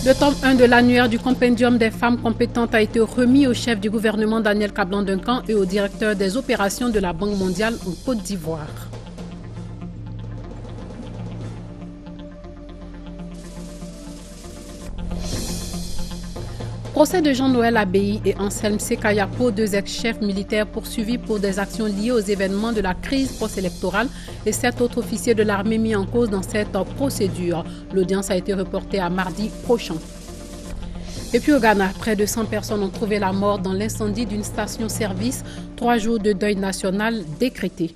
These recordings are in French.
Le tome 1 de l'annuaire du compendium des femmes compétentes a été remis au chef du gouvernement Daniel Kablan-Duncan et au directeur des opérations de la Banque mondiale en Côte d'Ivoire. Procès de Jean-Noël Abbaye et Anselme Sekayapo, deux ex-chefs militaires poursuivis pour des actions liées aux événements de la crise post-électorale et 7 autres officiers de l'armée mis en cause dans cette procédure. L'audience a été reportée à mardi prochain. Et puis au Ghana, près de 100 personnes ont trouvé la mort dans l'incendie d'une station-service. 3 jours de deuil national décrétés.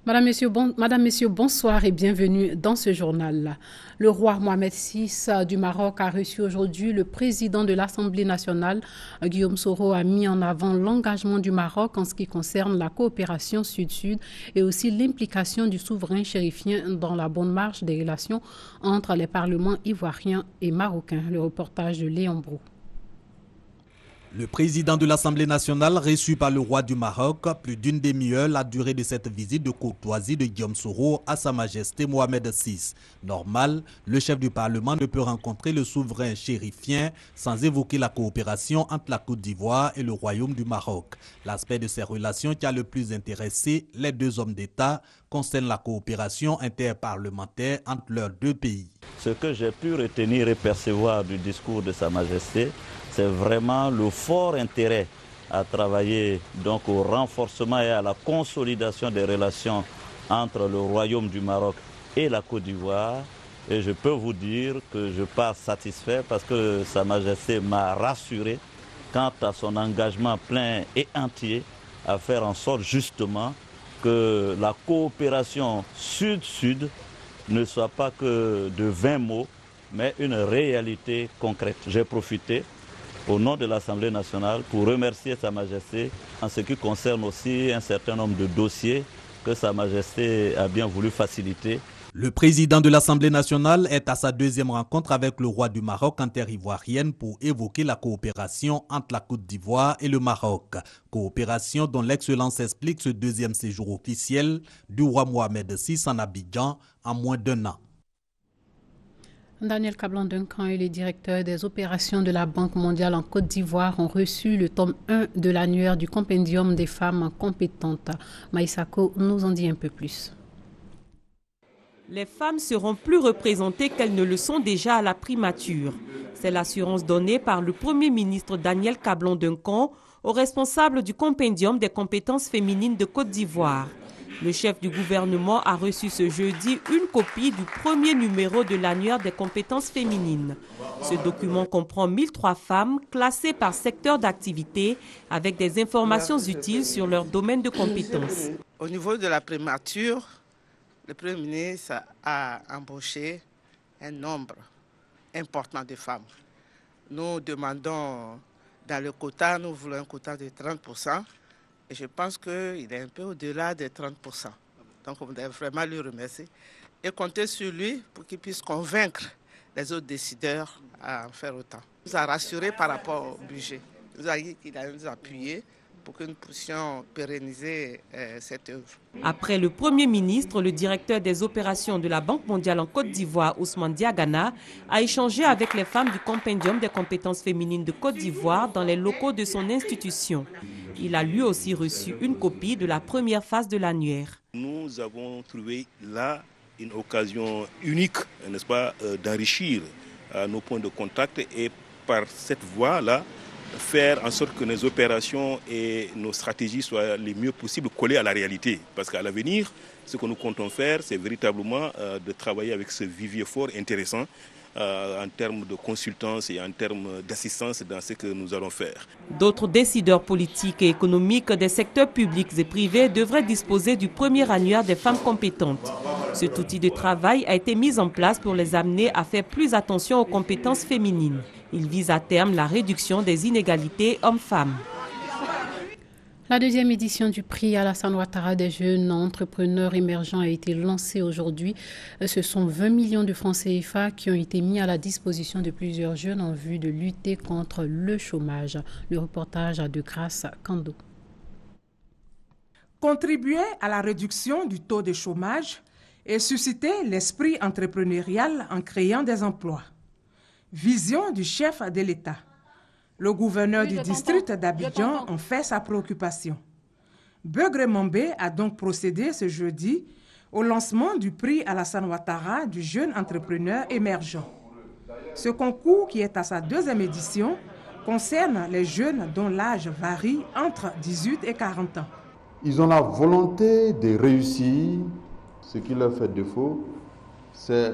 Madame, Messieurs, bonsoir et bienvenue dans ce journal. Le roi Mohamed VI du Maroc a reçu aujourd'hui le président de l'Assemblée nationale. Guillaume Soro a mis en avant l'engagement du Maroc en ce qui concerne la coopération sud-sud et aussi l'implication du souverain chérifien dans la bonne marche des relations entre les parlements ivoiriens et marocains. Le reportage de Léon Brou. Le président de l'Assemblée nationale reçu par le roi du Maroc, plus d'une demi-heure la durée de cette visite de courtoisie de Guillaume Soro à Sa Majesté Mohamed VI. Normal, le chef du Parlement ne peut rencontrer le souverain chérifien sans évoquer la coopération entre la Côte d'Ivoire et le Royaume du Maroc. L'aspect de ces relations qui a le plus intéressé les deux hommes d'État concerne la coopération interparlementaire entre leurs deux pays. Ce que j'ai pu retenir et percevoir du discours de Sa Majesté, c'est vraiment le fort intérêt à travailler donc au renforcement et à la consolidation des relations entre le Royaume du Maroc et la Côte d'Ivoire. Et je peux vous dire que je pars satisfait parce que Sa Majesté m'a rassuré quant à son engagement plein et entier à faire en sorte justement que la coopération sud-sud ne soit pas que de 20 mots, mais une réalité concrète. J'ai profité au nom de l'Assemblée nationale pour remercier Sa Majesté en ce qui concerne aussi un certain nombre de dossiers que Sa Majesté a bien voulu faciliter. Le président de l'Assemblée nationale est à sa deuxième rencontre avec le roi du Maroc en terre ivoirienne pour évoquer la coopération entre la Côte d'Ivoire et le Maroc. Coopération dont l'excellence explique ce deuxième séjour officiel du roi Mohamed VI en Abidjan en moins d'1 an. Daniel Kablan-Duncan et les directeurs des opérations de la Banque mondiale en Côte d'Ivoire ont reçu le tome 1 de l'annuaire du compendium des femmes compétentes. Maïsako nous en dit un peu plus. Les femmes seront plus représentées qu'elles ne le sont déjà à la primature. C'est l'assurance donnée par le Premier ministre Daniel Kablan-Duncan aux responsables du compendium des compétences féminines de Côte d'Ivoire. Le chef du gouvernement a reçu ce jeudi une copie du premier numéro de l'annuaire des compétences féminines. Ce document comprend 1003 femmes classées par secteur d'activité avec des informations utiles sur leur domaine de compétences. Au niveau de la primature, le Premier ministre a embauché un nombre important de femmes. Nous demandons dans le quota, nous voulons un quota de 30%. Et je pense qu'il est un peu au-delà des 30%. Donc on doit vraiment lui remercier et compter sur lui pour qu'il puisse convaincre les autres décideurs à en faire autant. Il nous a rassurés par rapport au budget. Il nous a dit qu'il allait nous appuyer pour que nous puissions pérenniser cette œuvre. Après le Premier ministre, le directeur des opérations de la Banque mondiale en Côte d'Ivoire, Ousmane Diagana, a échangé avec les femmes du compendium des compétences féminines de Côte d'Ivoire dans les locaux de son institution. Il a lui aussi reçu une copie de la première phase de l'annuaire. Nous avons trouvé là une occasion unique, n'est-ce pas, d'enrichir nos points de contact et par cette voie-là, faire en sorte que nos opérations et nos stratégies soient les mieux possibles collées à la réalité. Parce qu'à l'avenir, ce que nous comptons faire, c'est véritablement de travailler avec ce vivier fort intéressant en termes de consultance et en termes d'assistance dans ce que nous allons faire. D'autres décideurs politiques et économiques des secteurs publics et privés devraient disposer du premier annuaire des femmes compétentes. Cet outil de travail a été mis en place pour les amener à faire plus attention aux compétences féminines. Il vise à terme la réduction des inégalités hommes-femmes. La deuxième édition du prix Alassane Ouattara des jeunes entrepreneurs émergents a été lancée aujourd'hui. Ce sont 20 millions de francs CFA qui ont été mis à la disposition de plusieurs jeunes en vue de lutter contre le chômage. Le reportage de Grâce Kando. Contribuer à la réduction du taux de chômage et susciter l'esprit entrepreneurial en créant des emplois. Vision du chef de l'État. Le gouverneur du district d'Abidjan en fait sa préoccupation. Beugre Mambé a donc procédé ce jeudi au lancement du prix Alassane Ouattara du jeune entrepreneur émergent. Ce concours, qui est à sa 2e édition, concerne les jeunes dont l'âge varie entre 18 et 40 ans. Ils ont la volonté de réussir. Ce qui leur fait défaut, c'est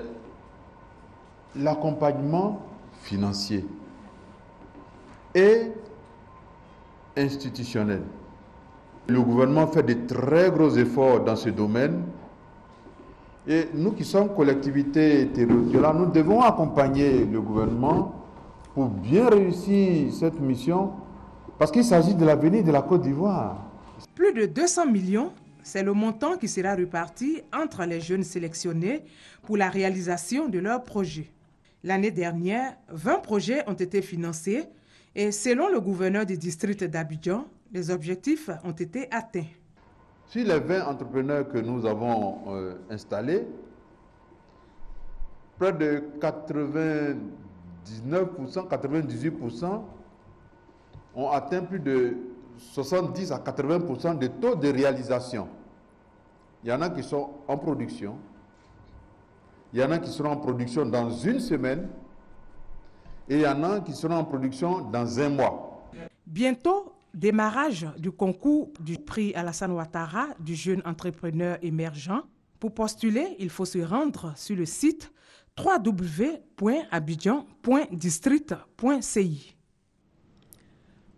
l'accompagnement financier et institutionnel. Le gouvernement fait de très gros efforts dans ce domaine et nous qui sommes collectivités territoriales, nous devons accompagner le gouvernement pour bien réussir cette mission parce qu'il s'agit de l'avenir de la Côte d'Ivoire. Plus de 200 millions, c'est le montant qui sera réparti entre les jeunes sélectionnés pour la réalisation de leurs projets. L'année dernière, 20 projets ont été financés et selon le gouverneur du district d'Abidjan, les objectifs ont été atteints. Sur les 20 entrepreneurs que nous avons installés, près de 99%, 98% ont atteint plus de 70 à 80% de taux de réalisation. Il y en a qui sont en production. Il y en a qui seront en production dans une semaine. Et il y en a qui seront en production dans un mois. Bientôt, démarrage du concours du prix Alassane Ouattara du jeune entrepreneur émergent. Pour postuler, il faut se rendre sur le site www.abidjan.district.ci.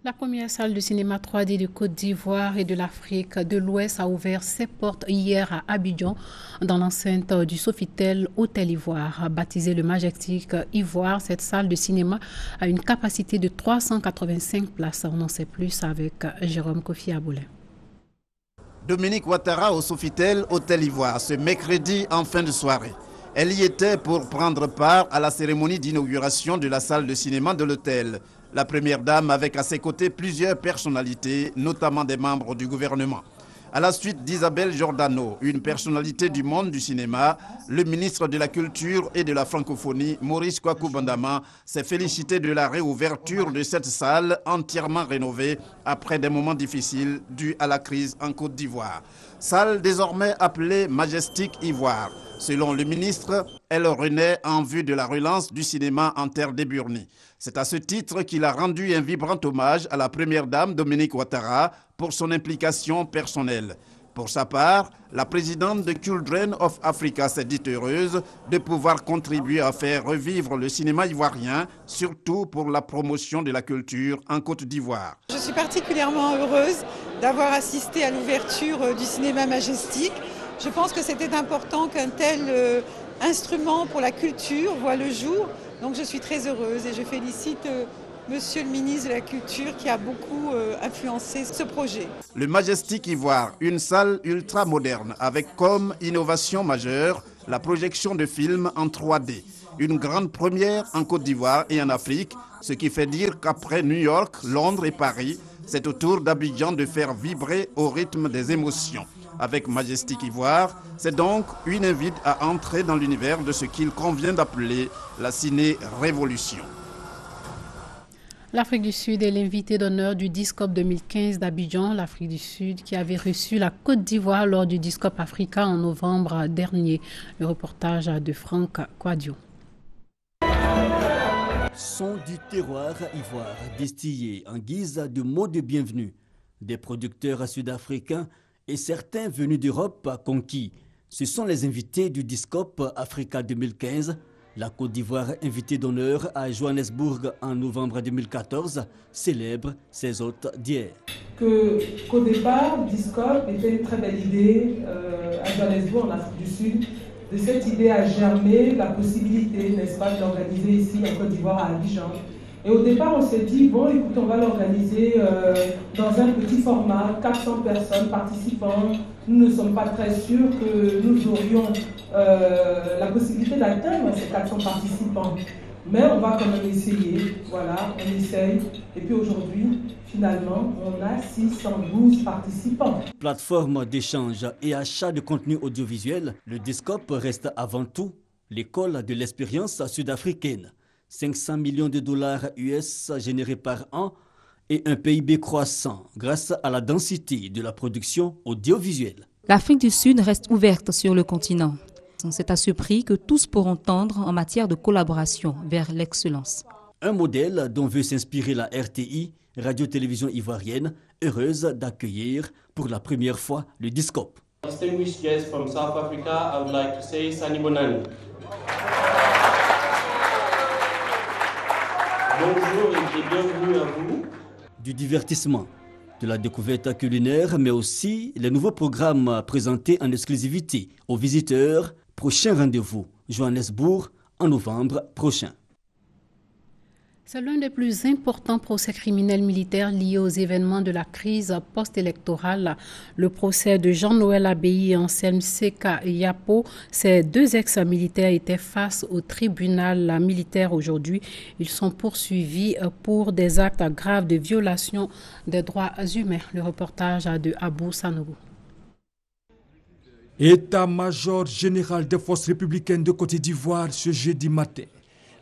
La première salle de cinéma 3D de Côte d'Ivoire et de l'Afrique de l'Ouest a ouvert ses portes hier à Abidjan dans l'enceinte du Sofitel Hôtel Ivoire. Baptisée le Majestic Ivoire, cette salle de cinéma a une capacité de 385 places. On en sait plus avec Jérôme Kofi Aboulin. Dominique Ouattara au Sofitel Hôtel Ivoire ce mercredi en fin de soirée. Elle y était pour prendre part à la cérémonie d'inauguration de la salle de cinéma de l'hôtel. La première dame avec à ses côtés plusieurs personnalités, notamment des membres du gouvernement. À la suite d'Isabelle Giordano, une personnalité du monde du cinéma, le ministre de la Culture et de la Francophonie, Maurice Kwaku Bandama, s'est félicité de la réouverture de cette salle entièrement rénovée après des moments difficiles dus à la crise en Côte d'Ivoire. Salle désormais appelée Majestic Ivoire. Selon le ministre, elle renaît en vue de la relance du cinéma en terre d'Eburnie. C'est à ce titre qu'il a rendu un vibrant hommage à la première dame Dominique Ouattara pour son implication personnelle. Pour sa part, la présidente de Children of Africa s'est dite heureuse de pouvoir contribuer à faire revivre le cinéma ivoirien, surtout pour la promotion de la culture en Côte d'Ivoire. Je suis particulièrement heureuse d'avoir assisté à l'ouverture du cinéma Majestic. Je pense que c'était important qu'un tel instrument pour la culture voit le jour. Donc je suis très heureuse et je félicite Monsieur le ministre de la Culture qui a beaucoup influencé ce projet. Le Majestic Ivoire, une salle ultra moderne avec comme innovation majeure la projection de films en 3D. Une grande première en Côte d'Ivoire et en Afrique, ce qui fait dire qu'après New York, Londres et Paris, c'est au tour d'Abidjan de faire vibrer au rythme des émotions. Avec Majestic Ivoire, c'est donc une invite à entrer dans l'univers de ce qu'il convient d'appeler la ciné-révolution. L'Afrique du Sud est l'invité d'honneur du Discop 2015 d'Abidjan. L'Afrique du Sud qui avait reçu la Côte d'Ivoire lors du Discop Africa en novembre dernier. Le reportage de Franck Quadio. Son du terroir ivoire distillé en guise de mot de bienvenue. Des producteurs sud-africains et certains venus d'Europe conquis. Ce sont les invités du Discop Africa 2015. La Côte d'Ivoire, invitée d'honneur à Johannesburg en novembre 2014, célèbre ses hôtes d'hier. Qu'au départ, Discop était une très belle idée à Johannesburg, en Afrique du Sud. De cette idée a germé la possibilité, n'est-ce pas, de l'organiser ici en Côte d'Ivoire à Abidjan. Et au départ, on s'est dit, bon, écoute, on va l'organiser dans un petit format, 400 personnes, participants. Nous ne sommes pas très sûrs que nous aurions la possibilité d'atteindre ces 400 participants. Mais on va quand même essayer, voilà, on essaye. Et puis aujourd'hui, finalement, on a 612 participants. Plateforme d'échange et achat de contenu audiovisuel, le Discop reste avant tout l'école de l'expérience sud-africaine. 500 millions de dollars US générés par an et un PIB croissant grâce à la densité de la production audiovisuelle. L'Afrique du Sud reste ouverte sur le continent. C'est à ce prix que tous pourront tendre en matière de collaboration vers l'excellence. Un modèle dont veut s'inspirer la RTI, Radio-Télévision ivoirienne, heureuse d'accueillir pour la première fois le Discope. Distinguished guests from South Africa, I would like to say Sanibonani. Bonjour et bienvenue à vous. Du divertissement, de la découverte culinaire, mais aussi les nouveaux programmes présentés en exclusivité aux visiteurs. Prochain rendez-vous, Johannesburg, en novembre prochain. C'est l'un des plus importants procès criminels militaires liés aux événements de la crise post-électorale. Le procès de Jean-Noël Abbaye et Anselme Seka Yapo. Ces deux ex-militaires étaient face au tribunal militaire aujourd'hui. Ils sont poursuivis pour des actes graves de violation des droits humains. Le reportage de Abou Sanogo. État-major général des forces républicaines de Côte d'Ivoire ce jeudi matin.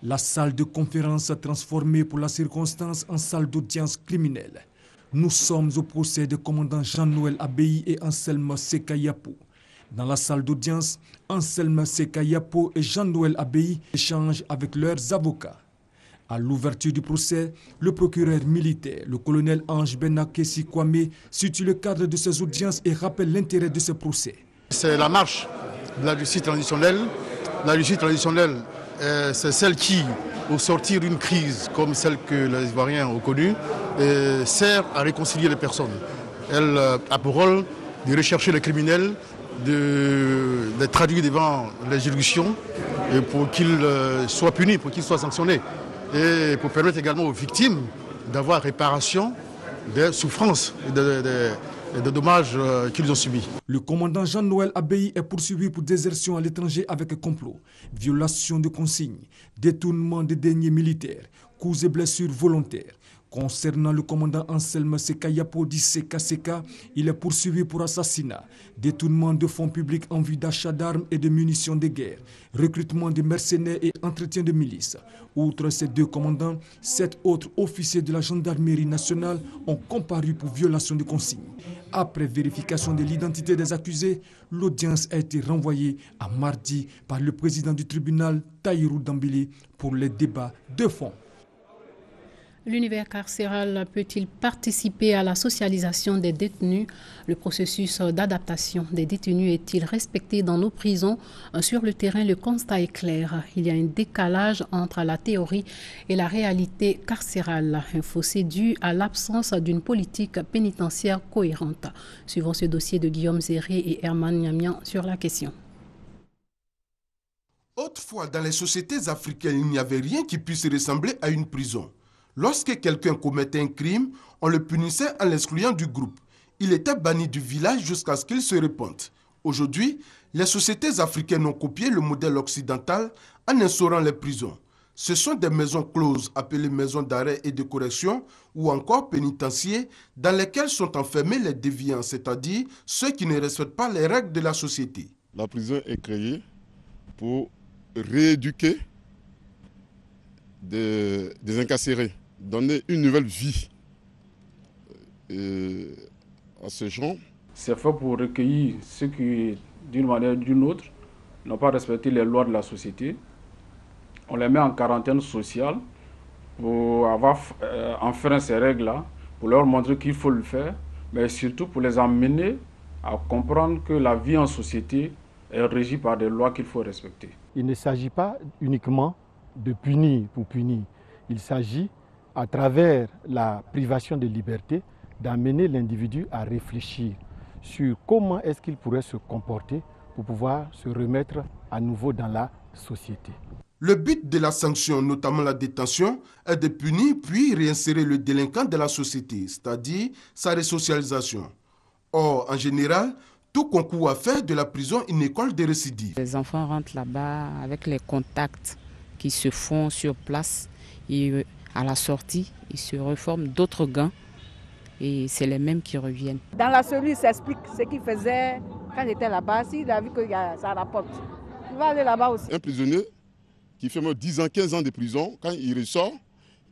La salle de conférence transformée pour la circonstance en salle d'audience criminelle. Nous sommes au procès des commandants Jean-Noël Abbaye et Anselme Seka Yapo. Dans la salle d'audience, Anselme Seka Yapo et Jean-Noël Abbaye échangent avec leurs avocats. À l'ouverture du procès, le procureur militaire, le colonel Ange Benakessi Kwame, situe le cadre de ces audiences et rappelle l'intérêt de ce procès. C'est la marche de la justice traditionnelle. La justice traditionnelle, c'est celle qui, au sortir d'une crise comme celle que les Ivoiriens ont connue, sert à réconcilier les personnes. Elle a pour rôle de rechercher les criminels, de les traduire devant les juridictions pour qu'ils soient punis, pour qu'ils soient sanctionnés. Et pour permettre également aux victimes d'avoir réparation des souffrances et des dommages qu'ils ont subis. Le commandant Jean-Noël Abbaye est poursuivi pour désertion à l'étranger avec complot, violation de consignes, détournement des deniers militaires, coups et blessures volontaires. Concernant le commandant Anselme Seka Yapo dit Seka Seka, il est poursuivi pour assassinat, détournement de fonds publics en vue d'achat d'armes et de munitions de guerre, recrutement de mercenaires et entretien de milices. Outre ces deux commandants, 7 autres officiers de la gendarmerie nationale ont comparu pour violation de consignes. Après vérification de l'identité des accusés, l'audience a été renvoyée à mardi par le président du tribunal, Tahirou Dambélé, pour les débats de fond. L'univers carcéral peut-il participer à la socialisation des détenus? Le processus d'adaptation des détenus est-il respecté dans nos prisons? Sur le terrain, le constat est clair. Il y a un décalage entre la théorie et la réalité carcérale. Un fossé dû à l'absence d'une politique pénitentiaire cohérente. Suivons ce dossier de Guillaume Zéré et Herman Niamian sur la question. Autrefois, dans les sociétés africaines, il n'y avait rien qui puisse ressembler à une prison. Lorsque quelqu'un commettait un crime, on le punissait en l'excluant du groupe. Il était banni du village jusqu'à ce qu'il se répande. Aujourd'hui, les sociétés africaines ont copié le modèle occidental en instaurant les prisons. Ce sont des maisons closes appelées maisons d'arrêt et de correction ou encore pénitenciers dans lesquelles sont enfermés les déviants, c'est-à-dire ceux qui ne respectent pas les règles de la société. La prison est créée pour rééduquer des incarcérés, donner une nouvelle vie à ces gens. C'est fait pour recueillir ceux qui, d'une manière ou d'une autre, n'ont pas respecté les lois de la société. On les met en quarantaine sociale pour avoir enfreint ces règles-là, pour leur montrer qu'il faut le faire, mais surtout pour les amener à comprendre que la vie en société est régie par des lois qu'il faut respecter. Il ne s'agit pas uniquement de punir pour punir. Il s'agit, à travers la privation de liberté, d'amener l'individu à réfléchir sur comment est-ce qu'il pourrait se comporter pour pouvoir se remettre à nouveau dans la société. Le but de la sanction, notamment la détention, est de punir puis réinsérer le délinquant dans la société, c'est-à-dire sa resocialisation. Or, en général, tout concourt à faire de la prison une école de récidive. Les enfants rentrent là-bas avec les contacts qui se font sur place et à la sortie, ils se reforment d'autres gangs et c'est les mêmes qui reviennent. Dans la cellule, il s'explique ce qu'il faisait quand il était là-bas. S'il a vu que ça rapporte, il va aller là-bas aussi. Un prisonnier qui fait même 10 ans, 15 ans de prison, quand il ressort,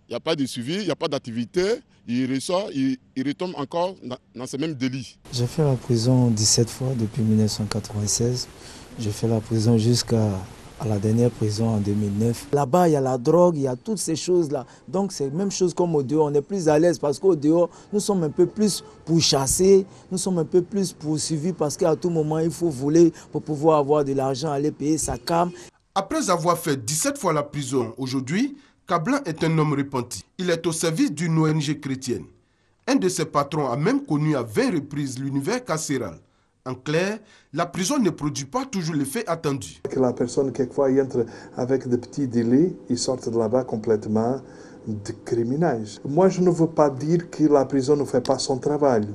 il n'y a pas de suivi, il n'y a pas d'activité, il ressort, il retombe encore dans ces mêmes délits. J'ai fait la prison 17 fois depuis 1996. J'ai fait la prison jusqu'à la dernière prison en 2009. Là-bas, il y a la drogue, il y a toutes ces choses-là. Donc c'est la même chose comme au dehors. On est plus à l'aise parce qu'au dehors, nous sommes un peu plus pourchassés, nous sommes un peu plus poursuivis parce qu'à tout moment, il faut voler pour pouvoir avoir de l'argent, aller payer sa cam. Après avoir fait 17 fois la prison, aujourd'hui, Kablan est un homme repenti. Il est au service d'une ONG chrétienne. Un de ses patrons a même connu à 20 reprises l'univers carcéral. En clair, la prison ne produit pas toujours l'effet attendu. Que la personne, quelquefois, entre avec des petits délits, ils sortent de là-bas complètement de criminels. Moi, je ne veux pas dire que la prison ne fait pas son travail.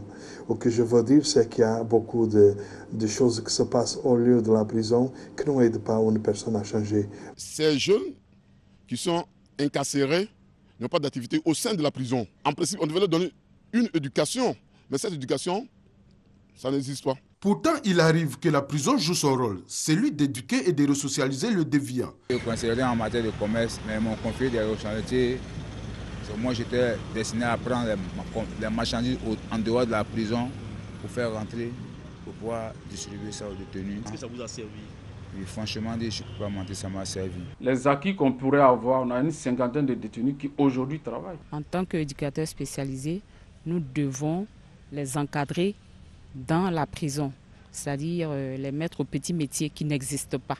Ce que je veux dire, c'est qu'il y a beaucoup de choses qui se passent au lieu de la prison qui n'aident pas une personne à changer. Ces jeunes qui sont incarcérés n'ont pas d'activité au sein de la prison. En principe, on devait leur donner une éducation, mais cette éducation, ça n'existe pas. Pourtant, il arrive que la prison joue son rôle, celui d'éduquer et de resocialiser le déviant. Je suis conseiller en matière de commerce, mais mon conflit des chantiers, moi j'étais destiné à prendre les marchandises en dehors de la prison pour faire rentrer, pour pouvoir distribuer ça aux détenus. Est-ce que ça vous a servi? Oui, franchement, je ne peux pas mentir, ça m'a servi. Les acquis qu'on pourrait avoir, on a une cinquantaine de détenus qui aujourd'hui travaillent. En tant qu'éducateurs spécialisés, nous devons les encadrer dans la prison, c'est-à-dire les mettre aux petits métiers qui n'existent pas.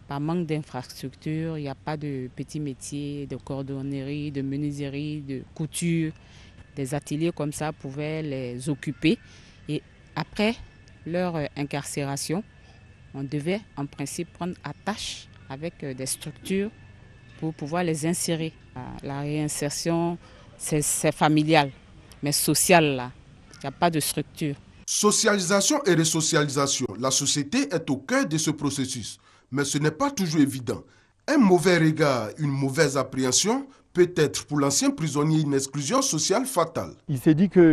Par manque d'infrastructures, il n'y a pas de petits métiers, de cordonnerie, de menuiserie, de couture. Des ateliers comme ça pouvaient les occuper. Et après leur incarcération, on devait en principe prendre attache avec des structures pour pouvoir les insérer. La réinsertion, c'est familial, mais social, là, il n'y a pas de structure. Socialisation et resocialisation, la société est au cœur de ce processus, mais ce n'est pas toujours évident. Un mauvais regard, une mauvaise appréhension peut être pour l'ancien prisonnier une exclusion sociale fatale. Il s'est dit qu'il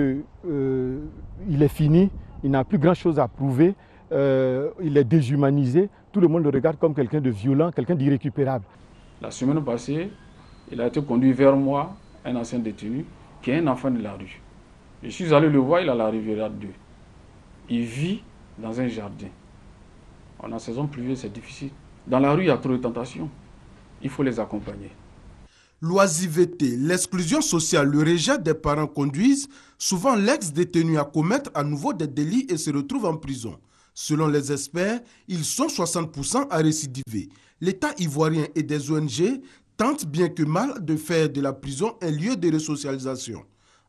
est fini, il n'a plus grand-chose à prouver, il est déshumanisé, tout le monde le regarde comme quelqu'un de violent, quelqu'un d'irrécupérable. La semaine passée, il a été conduit vers moi, un ancien détenu, qui est un enfant de la rue. Je suis allé le voir, il a la Riviera 2. Il vit dans un jardin. En saison pluvieuse, c'est difficile. Dans la rue, il y a trop de tentations. Il faut les accompagner. L'oisiveté, l'exclusion sociale, le rejet des parents conduisent souvent l'ex-détenu à commettre à nouveau des délits et se retrouve en prison. Selon les experts, ils sont 60% à récidiver. L'État ivoirien et des ONG tentent bien que mal de faire de la prison un lieu de resocialisation.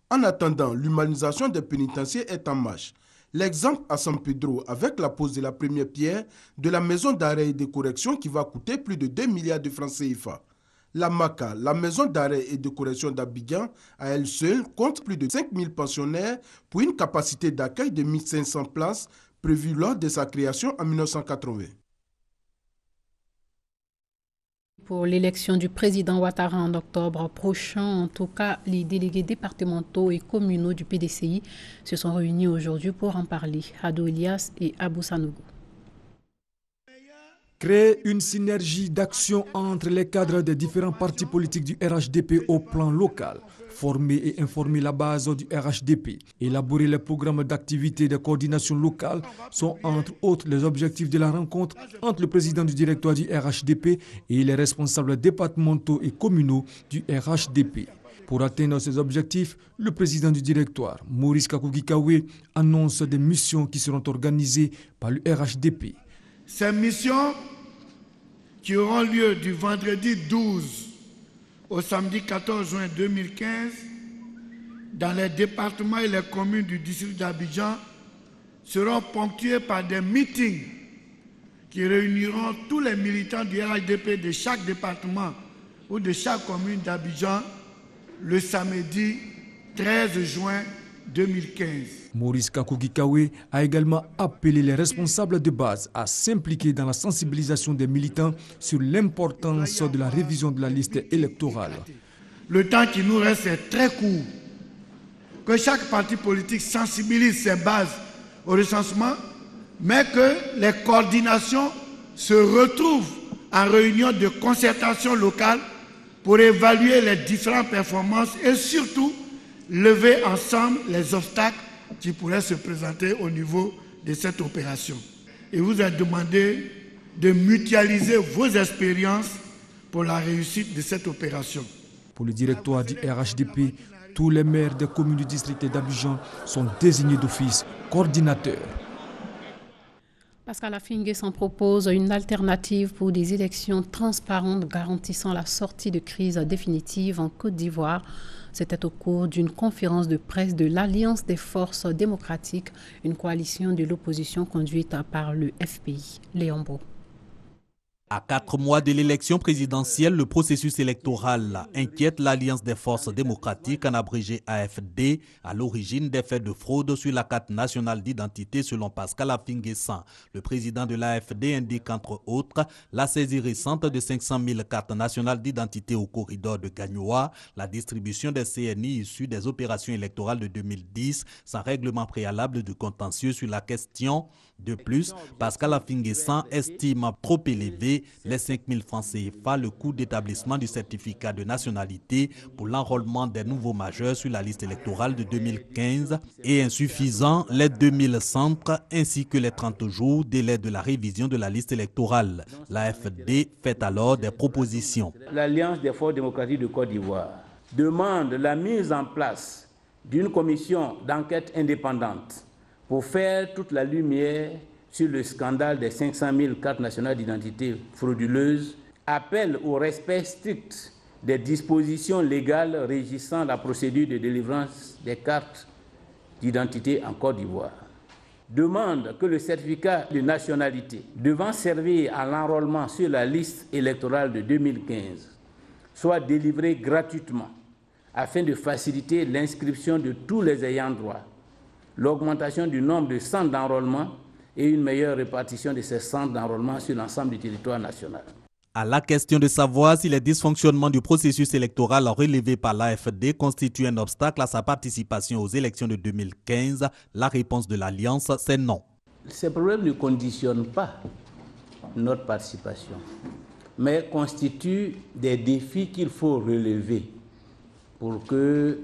En attendant, l'humanisation des pénitenciers est en marche. L'exemple à San Pedro avec la pose de la première pierre de la maison d'arrêt et de correction qui va coûter plus de 2 milliards de francs CFA. La MACA, la maison d'arrêt et de correction d'Abidjan, à elle seule, compte plus de 5000 pensionnaires pour une capacité d'accueil de 1500 places prévue lors de sa création en 1980. Pour l'élection du président Ouattara en octobre prochain, en tout cas, les délégués départementaux et communaux du PDCI se sont réunis aujourd'hui pour en parler. Ado Elias et Abou Sanogo. Créer une synergie d'action entre les cadres des différents partis politiques du RHDP au plan local, former et informer la base du RHDP, élaborer les programmes d'activité de coordination locale sont entre autres les objectifs de la rencontre entre le président du directoire du RHDP et les responsables départementaux et communaux du RHDP. Pour atteindre ces objectifs, le président du directoire, Maurice Kakougikawe, annonce des missions qui seront organisées par le RHDP. Ces missions qui auront lieu du vendredi 12 au samedi 14 juin 2015 dans les départements et les communes du district d'Abidjan seront ponctuées par des meetings qui réuniront tous les militants du RHDP de chaque département ou de chaque commune d'Abidjan le samedi 13 juin 2015. Maurice Kakougikawe a également appelé les responsables de base à s'impliquer dans la sensibilisation des militants sur l'importance de la révision de la liste électorale. Le temps qui nous reste est très court. Que chaque parti politique sensibilise ses bases au recensement, mais que les coordinations se retrouvent en réunion de concertation locale pour évaluer les différentes performances et surtout lever ensemble les obstacles qui pourraient se présenter au niveau de cette opération. Il vous a demandé de mutualiser vos expériences pour la réussite de cette opération. Pour le directoire du RHDP, tous les maires des communes du district d'Abidjan sont désignés d'office coordinateurs. Pascal Affingué s'en propose une alternative pour des élections transparentes garantissant la sortie de crise définitive en Côte d'Ivoire. C'était au cours d'une conférence de presse de l'Alliance des forces démocratiques, une coalition de l'opposition conduite par le FPI. Léon Bro. À 4 mois de l'élection présidentielle, le processus électoral inquiète l'Alliance des forces démocratiques, en abrégé AFD, à l'origine des faits de fraude sur la carte nationale d'identité selon Pascal Affingué. Le président de l'AFD indique entre autres la saisie récente de 500 000 cartes nationales d'identité au corridor de Gagnoa, la distribution des CNI issus des opérations électorales de 2010 sans règlement préalable de contentieux sur la question. De plus, Pascal Affingué estime trop élevé les 5 000 francs CFA le coût d'établissement du certificat de nationalité pour l'enrôlement des nouveaux majeurs sur la liste électorale de 2015 et insuffisant les 2000 centres ainsi que les 30 jours délai de la révision de la liste électorale. L'AFD fait alors des propositions. L'Alliance des forces démocratiques de Côte d'Ivoire demande la mise en place d'une commission d'enquête indépendante pour faire toute la lumière sur le scandale des 500 000 cartes nationales d'identité frauduleuses, appelle au respect strict des dispositions légales régissant la procédure de délivrance des cartes d'identité en Côte d'Ivoire. Demande que le certificat de nationalité devant servir à l'enrôlement sur la liste électorale de 2015 soit délivré gratuitement afin de faciliter l'inscription de tous les ayants droit, l'augmentation du nombre de centres d'enrôlement et une meilleure répartition de ces centres d'enrôlement sur l'ensemble du territoire national. À la question de savoir si les dysfonctionnements du processus électoral relevés par l'AFD constituent un obstacle à sa participation aux élections de 2015, la réponse de l'Alliance, c'est non. Ces problèmes ne conditionnent pas notre participation, mais constituent des défis qu'il faut relever pour que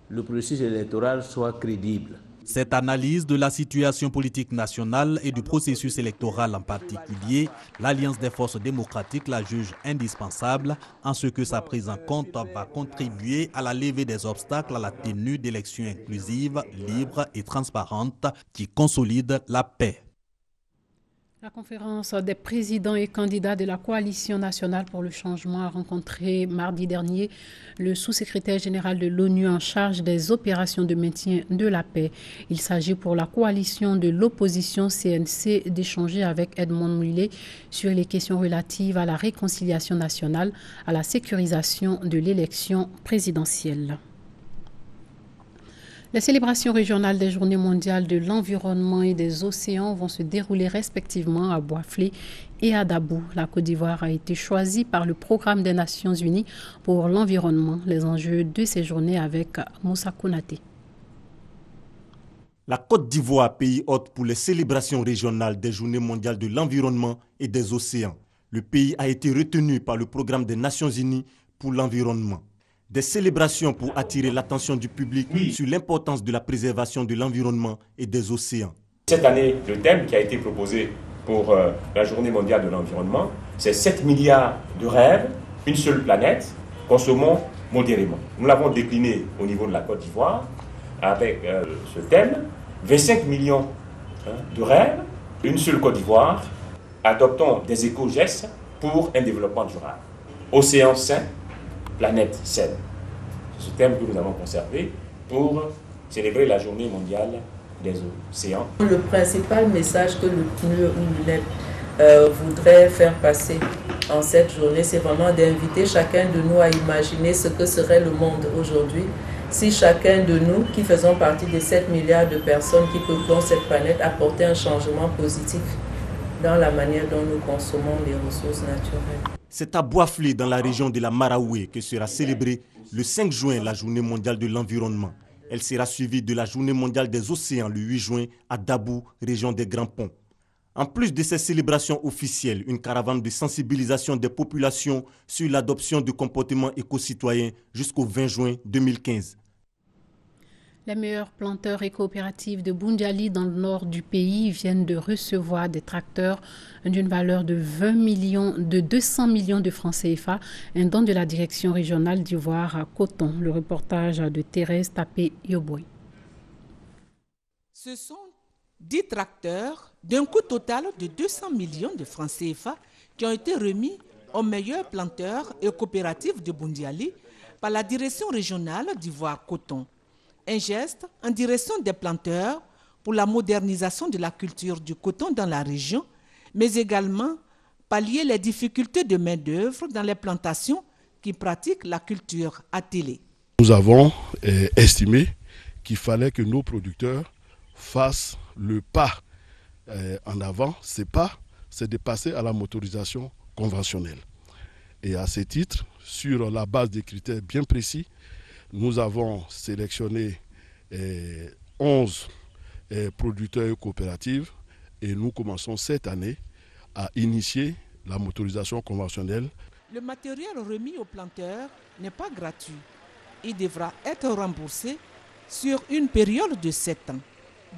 le processus électoral soit crédible. Cette analyse de la situation politique nationale et du processus électoral en particulier, l'Alliance des forces démocratiques la juge indispensable en ce que sa prise en compte va contribuer à la levée des obstacles à la tenue d'élections inclusives, libres et transparentes qui consolident la paix. La conférence des présidents et candidats de la Coalition nationale pour le changement a rencontré mardi dernier le sous-secrétaire général de l'ONU en charge des opérations de maintien de la paix. Il s'agit pour la coalition de l'opposition CNC d'échanger avec Edmond Mullet sur les questions relatives à la réconciliation nationale, à la sécurisation de l'élection présidentielle. Les célébrations régionales des Journées mondiales de l'environnement et des océans vont se dérouler respectivement à Boisflé et à Dabou. La Côte d'Ivoire a été choisie par le Programme des Nations Unies pour l'environnement. Les enjeux de ces journées avec Moussa Kounaté. La Côte d'Ivoire, pays hôte pour les célébrations régionales des Journées mondiales de l'environnement et des océans. Le pays a été retenu par le Programme des Nations Unies pour l'environnement. Des célébrations pour attirer l'attention du public sur l'importance de la préservation de l'environnement et des océans. Cette année, le thème qui a été proposé pour la Journée mondiale de l'environnement, c'est 7 milliards de rêves, une seule planète, consommons modérément. Nous l'avons décliné au niveau de la Côte d'Ivoire avec ce thème, 25 millions de rêves, une seule Côte d'Ivoire, adoptons des éco-gestes pour un développement durable. Océan sain, planète saine. C'est ce thème que nous avons conservé pour célébrer la Journée mondiale des océans. Le principal message que le PNUD voudrait faire passer en cette journée, c'est vraiment d'inviter chacun de nous à imaginer ce que serait le monde aujourd'hui si chacun de nous, qui faisons partie des 7 milliards de personnes qui peuplent cette planète, apportait un changement positif dans la manière dont nous consommons les ressources naturelles. C'est à Boisflé, dans la région de la Maraoué, que sera célébrée le 5 juin la Journée mondiale de l'environnement. Elle sera suivie de la Journée mondiale des océans le 8 juin à Dabou, région des Grands Ponts. En plus de ces célébrations officielles, une caravane de sensibilisation des populations sur l'adoption de comportements éco-citoyens jusqu'au 20 juin 2015. Les meilleurs planteurs et coopératives de Boundiali dans le nord du pays viennent de recevoir des tracteurs d'une valeur de 200 millions de francs CFA, un don de la direction régionale d'Ivoire à Coton. Le reportage de Thérèse Tapé-Yoboy. Ce sont 10 tracteurs d'un coût total de 200 millions de francs CFA qui ont été remis aux meilleurs planteurs et coopératives de Boundiali par la direction régionale d'Ivoire Coton. Un geste en direction des planteurs pour la modernisation de la culture du coton dans la région, mais également pallier les difficultés de main-d'œuvre dans les plantations qui pratiquent la culture attelée. Nous avons estimé qu'il fallait que nos producteurs fassent le pas en avant. C'est de passer à la motorisation conventionnelle. Et à ce titre, sur la base des critères bien précis, nous avons sélectionné 11 producteurs et coopératives et nous commençons cette année à initier la motorisation conventionnelle. Le matériel remis aux planteurs n'est pas gratuit. Il devra être remboursé sur une période de 7 ans.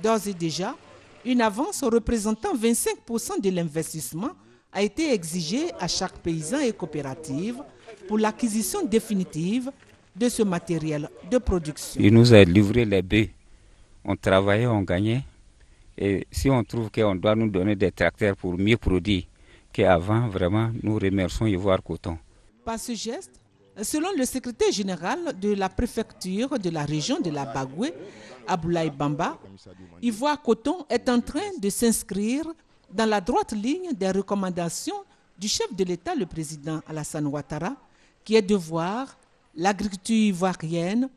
D'ores et déjà, une avance représentant 25% de l'investissement a été exigée à chaque paysan et coopérative pour l'acquisition définitive de ce matériel de production. Il nous a livré les baies. On travaillait, on gagnait. Et si on trouve qu'on doit nous donner des tracteurs pour mieux produire qu'avant, vraiment, nous remercions Ivoire Coton. Par ce geste, selon le secrétaire général de la préfecture de la région de la Bagoué, Aboulaye Bamba, Ivoire Coton est en train de s'inscrire dans la droite ligne des recommandations du chef de l'État, le président Alassane Ouattara, qui est de voir l'agriculture ivoirienne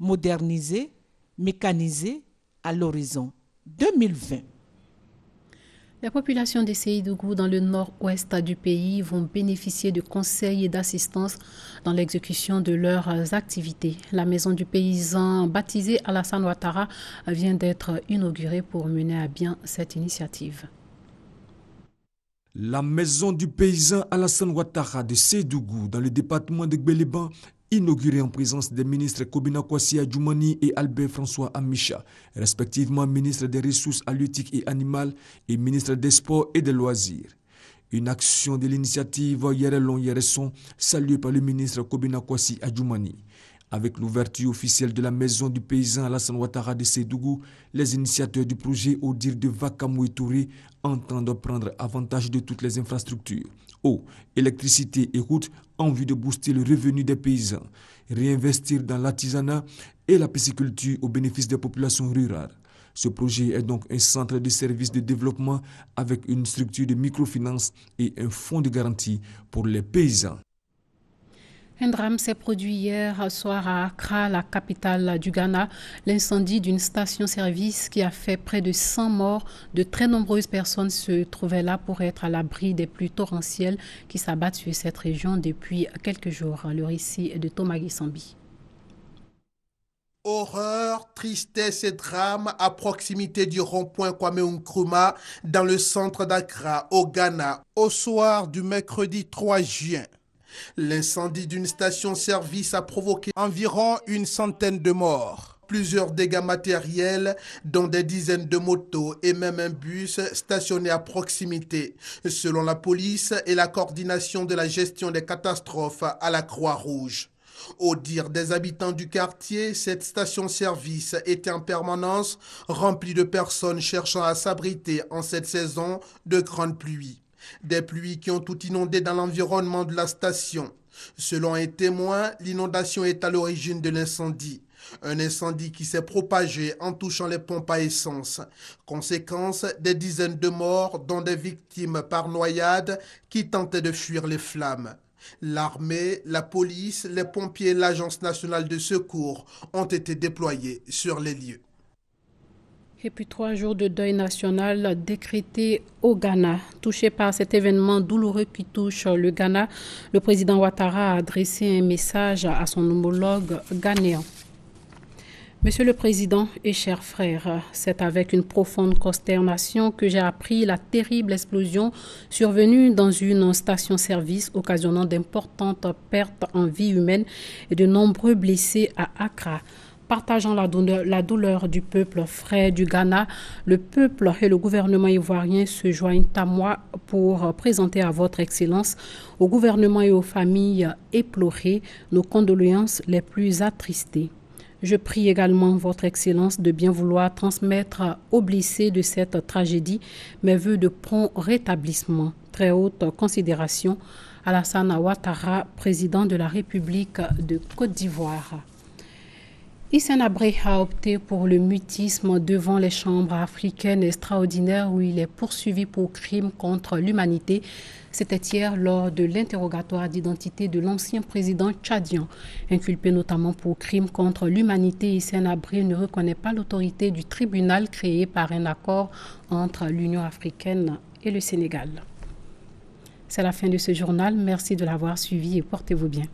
modernisée, mécanisée à l'horizon 2020. Les populations de Séidougou dans le nord-ouest du pays vont bénéficier de conseils et d'assistance dans l'exécution de leurs activités. La maison du paysan baptisée Alassane Ouattara vient d'être inaugurée pour mener à bien cette initiative. La maison du paysan Alassane Ouattara de Séidougou dans le département de Gbéléban, inaugurée en présence des ministres Kobina Kwasi Adjoumani et Albert François Amicha, respectivement ministre des Ressources halieutiques et animales et ministre des Sports et des Loisirs. Une action de l'initiative Yerelon Yeresson, saluée par le ministre Kobina Kwasi Adjoumani. Avec l'ouverture officielle de la maison du paysan Alassane Ouattara de Séidougou, les initiateurs du projet, au dire de Vakamou Touré, entendent prendre avantage de toutes les infrastructures, eau, électricité et routes, en vue de booster le revenu des paysans, réinvestir dans l'artisanat et la pisciculture au bénéfice des populations rurales. Ce projet est donc un centre de services de développement avec une structure de microfinance et un fonds de garantie pour les paysans. Un drame s'est produit hier soir à Accra, la capitale du Ghana. L'incendie d'une station-service qui a fait près de 100 morts. De très nombreuses personnes se trouvaient là pour être à l'abri des pluies torrentielles qui s'abattent sur cette région depuis quelques jours. Le récit est de Thomas Guissambi. Horreur, tristesse et drame à proximité du rond-point Kwame Nkrumah dans le centre d'Accra, au Ghana, au soir du mercredi 3 juin. L'incendie d'une station-service a provoqué environ une centaine de morts. Plusieurs dégâts matériels, dont des dizaines de motos et même un bus stationné à proximité, selon la police et la coordination de la gestion des catastrophes à la Croix-Rouge. Au dire des habitants du quartier, cette station-service était en permanence remplie de personnes cherchant à s'abriter en cette saison de grandes pluies. Des pluies qui ont tout inondé dans l'environnement de la station. Selon un témoin, l'inondation est à l'origine de l'incendie. Un incendie qui s'est propagé en touchant les pompes à essence. Conséquence, des dizaines de morts, dont des victimes par noyade qui tentaient de fuir les flammes. L'armée, la police, les pompiers et l'Agence nationale de secours ont été déployés sur les lieux. Et puis 3 jours de deuil national décrétés au Ghana. Touché par cet événement douloureux qui touche le Ghana, le président Ouattara a adressé un message à son homologue ghanéen. Monsieur le Président et chers frères, c'est avec une profonde consternation que j'ai appris la terrible explosion survenue dans une station-service occasionnant d'importantes pertes en vie humaine et de nombreux blessés à Accra. Partageant la douleur du peuple frère du Ghana, le peuple et le gouvernement ivoirien se joignent à moi pour présenter à votre Excellence, au gouvernement et aux familles éplorées, nos condoléances les plus attristées. Je prie également votre Excellence de bien vouloir transmettre aux blessés de cette tragédie mes vœux de prompt rétablissement. Très haute considération, Alassane Ouattara, président de la République de Côte d'Ivoire. Hissène Habré a opté pour le mutisme devant les chambres africaines extraordinaires où il est poursuivi pour crime contre l'humanité. C'était hier lors de l'interrogatoire d'identité de l'ancien président tchadien. Inculpé notamment pour crime contre l'humanité, Hissène Habré ne reconnaît pas l'autorité du tribunal créé par un accord entre l'Union africaine et le Sénégal. C'est la fin de ce journal. Merci de l'avoir suivi et portez-vous bien.